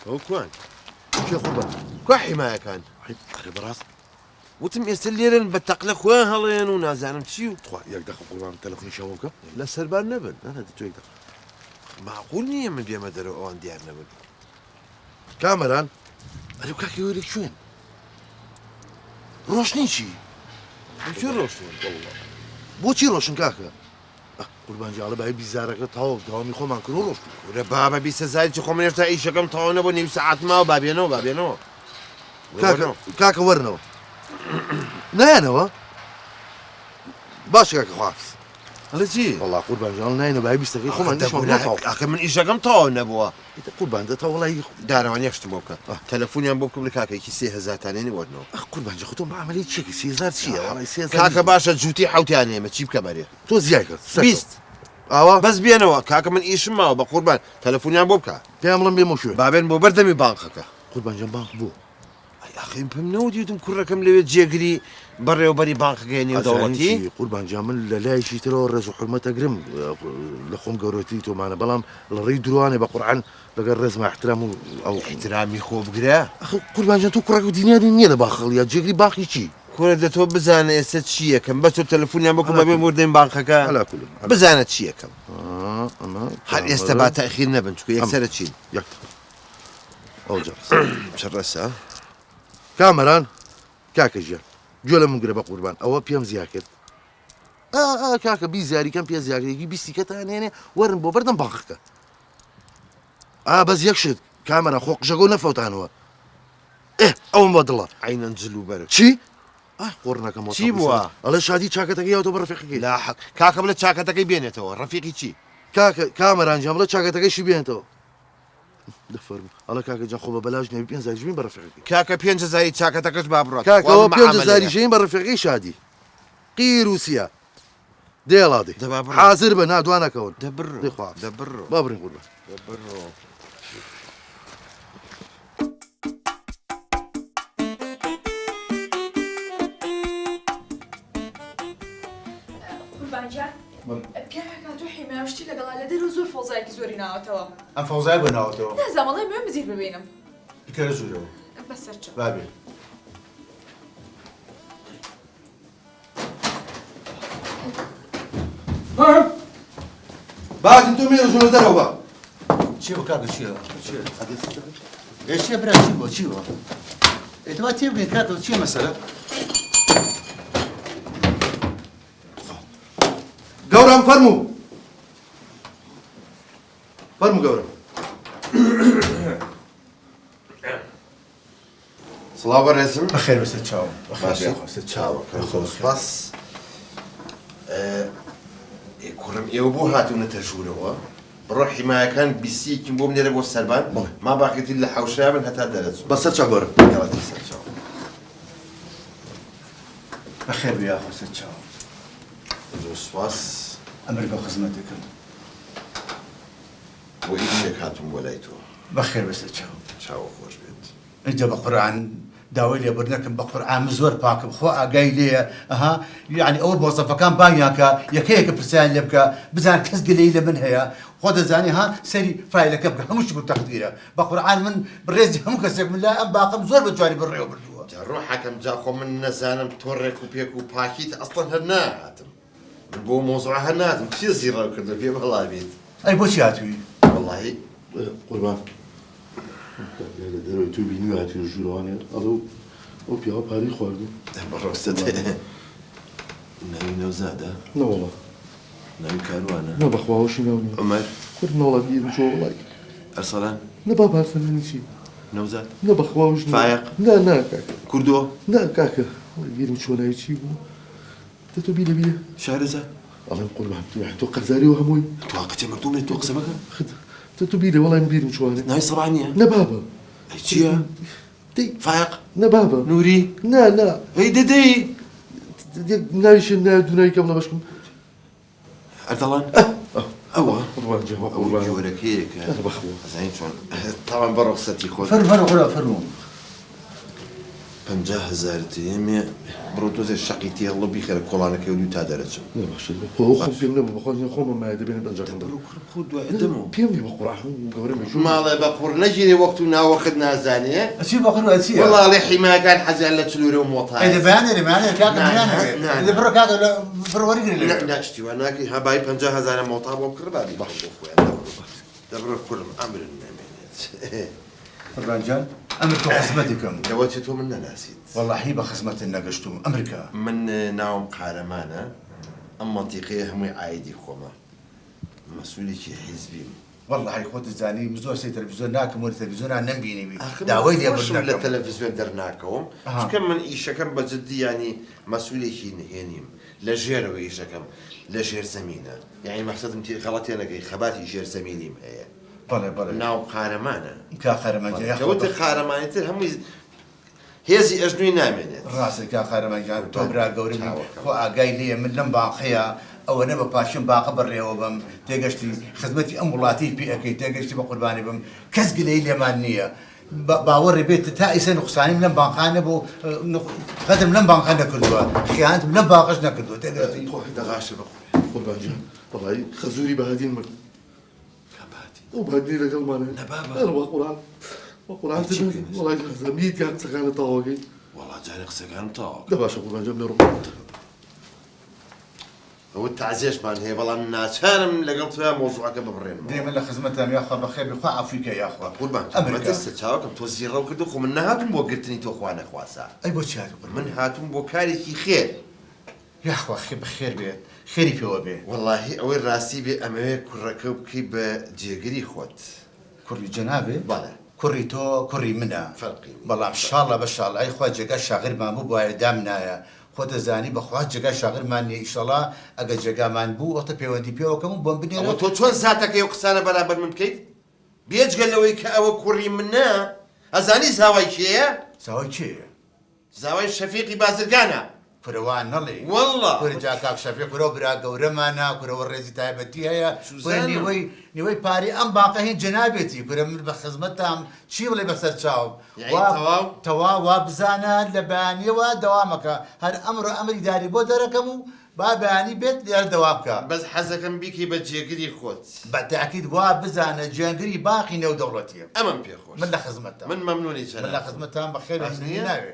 هو كوان شو قربان كوا حماية كان حيب قري براس وتم يسليرن بتقلق خوان هلين ونازانم تشيو تخوا ياك دخل قربان تلفوني شاوكا لا سربان نبن انا دتو ياك دخل معقول نية من ديما درو اوان ديار نبن كاميران الو كاكي ويلك شوين روشني شي شو روشون والله بوچی روشن کاکە قوربان جاڵە بای بیزارەکە تەواوی خۆمان کرد و ڕۆشت ورە بابە بیستە زای چ خۆم هێشتا ئیشەکەم تەواو نەبوو نیم سەعات ماوە بابێنەوە کاکە وەرنەوە نایەنەوە باش کاکە خوافز هەڵە چی؟ وەڵا قوربان جاڵ ناینە بای بیستەکەی خۆمان دەشمان ئەخە من ئیشەکەم تەواو نەبووە قوربان دەتەوە وڵی دارەوان یەخشتم بۆ بکە تەلەفۆنیان بۆ بکەم لە کاکەیەکی 3000 تانێنی وەرنەوە قوربان جا خۆ تۆ بەعمەلی چێکی 3000 چییە وەڵی 3000 کاکە باشە جووتی حوتیان هێمە چی بکە بەرێ تۆ زیای کرد 20 ئاوا بەس بێنەوە کاکە من ئیشم ماوە بە قوربان تەلەفۆنیان بۆ بکە پێم بڵم بێمە شوێ بابێن بۆ بەردەمی بانقەکە قوربان جان بانق بوو ئەخیم پێم نەوتیتم کوڕەکەم لەوێ جێگری بەڕێوەبەری بانقەکەی دەوڵەتی قوربان جان من لە لایشی ترەوە ڕێز و حرمەت ئەگرم لە خۆم گەورەتی تۆمانە بەڵام لە ڕێی دروانێ بە قورعان لەگەر ڕێزمە احترام و ئەو احترامی خۆ بگرە قوربان جان تۆ کوڕێک و دینیاری نییە لە باخەڵیا جێگری باخی چی کوڕە دە تۆ بزانە ئێستا چیەکەم بە تۆ تەلەفۆنیان بکەم بەبێ وردەین بانقەکە بزانە چیەکەم هەر ئێستا با تەخیر نەبن چکە یەکسەرە چین ئەو چ ڕەسە کامەران کاکە ژیان گوێ لە من گرە بە قوربان ئەوە پێم زیا کرد کاکە بیزاریکەم پێ زیاگرێکی بیستیکەتان هێنێ وەرن بۆ بەردەم باخەکە بەس یەک شت کامەرە خۆ قژەگە نەفەوتانەوە ئەوم بە دڵە عینەن جلو بەرە چی؟ قۆڕنەکەم چی بووە؟ ئەڵێ شادی چاکەتەکەی یاوتە بە ڕەفیقەکەی لا حەق کاکە بڵێ چاکەتەکەی بێنێتەوە ڕەفیقی چی؟ کاکە کامەران جان بڵێ چاکەتەکەیشی بێنێتەوە دەفەرمو ئەڵە کاکە جان خۆ بە بەلاژ نەبی 5,000 بە ڕەفیقەکەی کاکە 5,000 چاکەتەکەش با بڕات کاکەەوە 5,000 ژین بە ڕەفیقەکەی شادی قیر وسیە دێڵادی حازر بە نادوانەکەون دەبڕ با بڕین قوربان پیاکە تۆ حیمایشتی لەگەڵا لە دەرە زۆر فۆزایەکی زۆری ناوەتەوە ئەم فەوزای بەناوەتەوە نازانڵی بێ بزیر ببینم بکەرە زوورەوە بەسەر چ بابێ باتی تۆ مێرە زۆر دەرەوە چی بە کاکە چییە چیە برا چی بۆ چی بۆ ئێتەوا تێ بگەین کاکە چییە مەسەلە گەورم فەرموو گەورم سڵاو بەڕێزم بەخێر بەسەر چاوم بەخێر چاوەکە خۆسپاس کوڕم ئێوە بۆ هاتوونەتە ژوورەوە بڕۆ حیمایەکان بیستیەکیم بۆ بنێرە بۆ سەربان ما باقیتی لە حەوشەیە بن هەتا دەرەچوو بەسەر چا گەورم سەر چاو بەخێر بیا خۆسەر چاوم زۆر سوپاس ئەمر بە خزمەتەکەم بۆ ئیشێک هاتووم بۆ لای تۆ بەخێر بەسەر چاوم چاوە خۆش بێت اینجا بە قورعان داوای لێبوردنەکەم بە قورعان زۆر پاکم خۆ ئاگای لێیە ئەها یعنی ئەوە بۆزەفەکان بانیانکە یەکەیەکە پرسیان لێ بکە بزان کەس گلەی لە من هەیە خۆ دەزانی ها سەری فایلەکە بکە هەمووش بوو تەقدیرە بە قورعان من بڕێزی هەموو کەسێک من لا ئەم باقم زۆر بە جوانی بڕێوە بردووە ڕۆ حەکەم جا خۆ من نەزانم تۆ ڕێک و پێک و پاکیت ئەسڵەن هەر ناهاتم من بۆ مۆزوع هەر ناتم چی زیڕەو کردو پێ بەڵا بێت ئەی بۆچی هاتووی وەڵاهی قوربان لە دەرەوەی تۆ بینی هاتی ژوورەوانێ ئەڵە ئەو پیاوە پاری خواردو بەڕۆستە ناوی نەوزادە نەوەڵە ناوی کاروانە نە بەخواوەشی ناونی عومەر کرد نەوەڵە بیرم چۆ وڵای ئەرسەلان نە با بارسەلانی چی نەوزاد نە بەخواوەش فایق نا کاکە کوردۆ نا کاکە بیرم چۆ لای چی بوو دە تۆ بیرە بیرە شارەزا ئەڵێم قوربان تۆ قەرزاریەوە هەمووی تو قەتێ مەکتوبێت تۆ قسە مەکە خد تۆ بیرە وەڵام بیرم چوانێ ناوی سەبا نییە نە بابە ئەی چییە فایق نە بابە نووری نا ئەی دەدەی ناویشە نا دونایی کەم لە بەشکم ئەردەڵان ئەوە قوربان جەواب ئەو قوربان جۆرەکەیەکە بەخوا ئەزانین چۆن تاوان بە ڕوخسەتی خۆت فەرموو فەرموو 50,000 تيمي بروتوزي الشقيتي الله بخير كولانا كيوليو تا درجه لا باش خو بيمنا بخو خو ما دبين بنجاكم خود وعدمو بيمني بقرا قوري مشو ما الله بقور نجري وقتنا واخذنا زانيه أشي بقولوا أشي والله لحي ما كان حزن لا تلوري وموطها إذا باني كاك ميانا إذا برو كاك برو ورقي لي لا اشتي وانا كي هباي 50,000 موطها وكربابي بخشوا خويا دبر كل امر النمينات قربان أمريكا خصمتكم دوتي منا ناسيت والله حيبة خصمة النقشتو أمريكا من ناوم قارمانه ام منطقيه هم عايدي خوما مسؤولي شي حزبي والله هاي خود الزاني مزور سي تلفزيون ناكم ولا تلفزيون عن نبيني بي داوي لي ولا أبنكم التلفزيون درناكم كم من ايش كم بجدي يعني مسؤولي شي نهينيم لا جير ويش كم لا جير زمينه يعني مقصد انت غلطي انا كي خباتي جير زميليم هي بلا ناو قارمانه كاخر يا كوت قارمانه هم هيزي اجنوي نامنت راسك كاخر مجان توبرا قوري خو اقاي لي من لم باقيا او انا باشم باقه بري وبم تيغشتي خدمتي امولاتي بي اكي تيغشتي بقرباني بم كسق لي اليمانيه باوري بيت تائسه نقصاني من باقانه بو قدم لم باقانه كلها خيانه لم باقشنا كلها تيغشتي دغاش قربان جان والله خزوري بهذه المرة وبهدي لك المال نبابة. انا وقران وقران والله زميت كانت سكانه طاوقي والله جاني خسقان طاق لا باش قربان جاب لي ربع هو التعزيش مان هي والله الناس انا من اللي قلت فيها موضوعك ببرين دائما لخدمتهم يا اخو بخير بخوا عفوك يا اخو قربان ما امريكا تستشاو كم توزير رو كدو من هاتم بو قلتني تو اخوانا خواسا اي بوش هذا من هاتم بو كاري في خير يا اخو اخي بخير بيت خيري في وبي والله اوي راسي بي امي كركب كي بجيغري خوت كوري جنابي بلا كوري تو كوري منا فرقي والله ان شاء الله ان شاء الله اي خو جگا شاغر ما بو باي دامنا خود زاني بخوا جگا شاغر ماني ان شاء الله اگه جگا مان بو اوت بيوندي بيو كم بوم او بنيرو تو چون ذاتك يقصانا برابر من كيف بيج قال له او كوري منا ازاني زاوي شيء سوي شي زاوي شفيقي بازرقانا فروان نلي والله كوري جاكا شفيق كورو برا قورمانا كورو ورزي تايبتي هي زانو؟ كوري نيوي باري ام باقي جنابتي كوري من بخدمتهم شي ولا بسر تشاو يعني تواو؟ تواو وابزانا لباني ودوامك هر امر داري بو دركمو باباني بيت لير دوامك بس حزكم بيكي بجيغري خوت بالتاكيد وابزانا جانجري باقي نو دولتي امام بيخوش من خدمتهم من ممنوني من خدمتهم بخير أصلية؟ ناوي